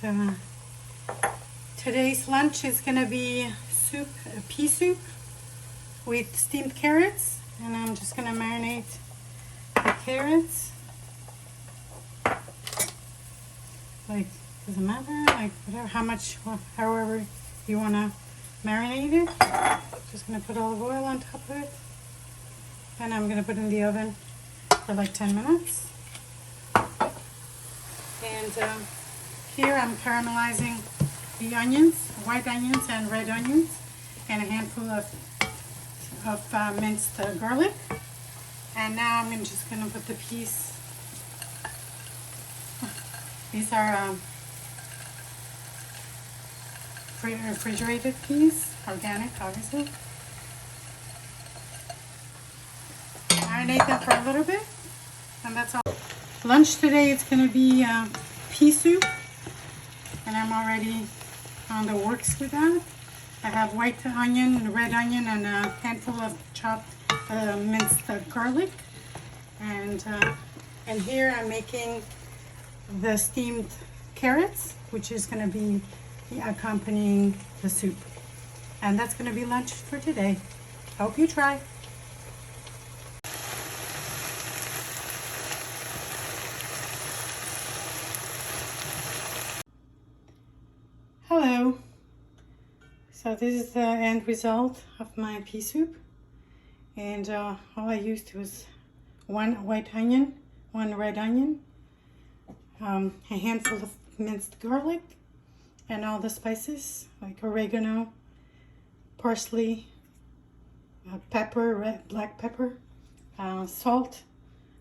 So today's lunch is gonna be soup, pea soup with steamed carrots, and I'm just gonna marinate the carrots. Like, doesn't matter, like whatever, how much, however you wanna marinate it. Just gonna put olive oil on top of it, and I'm gonna put it in the oven for like 10 minutes. And here I'm caramelizing the onions, white onions and red onions, and a handful of minced garlic. And now I'm just gonna put the peas. These are refrigerated peas, organic, obviously. Marinate them for a little bit, and that's all. Lunch today is going to be pea soup, and I'm already on the works with that. I have white onion, red onion, and a handful of chopped minced garlic, and here I'm making the steamed carrots, which is going to be accompanying the soup, and that's going to be lunch for today. Hope you try. Hello. So this is the end result of my pea soup, and all I used was one white onion, one red onion, a handful of minced garlic, and all the spices like oregano, parsley, pepper, black pepper, salt,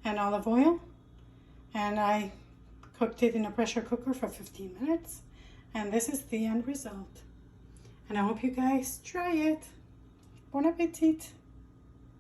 and olive oil. And I cooked it in a pressure cooker for 15 minutes. And this is the end result. And I hope you guys try it. Bon appetit!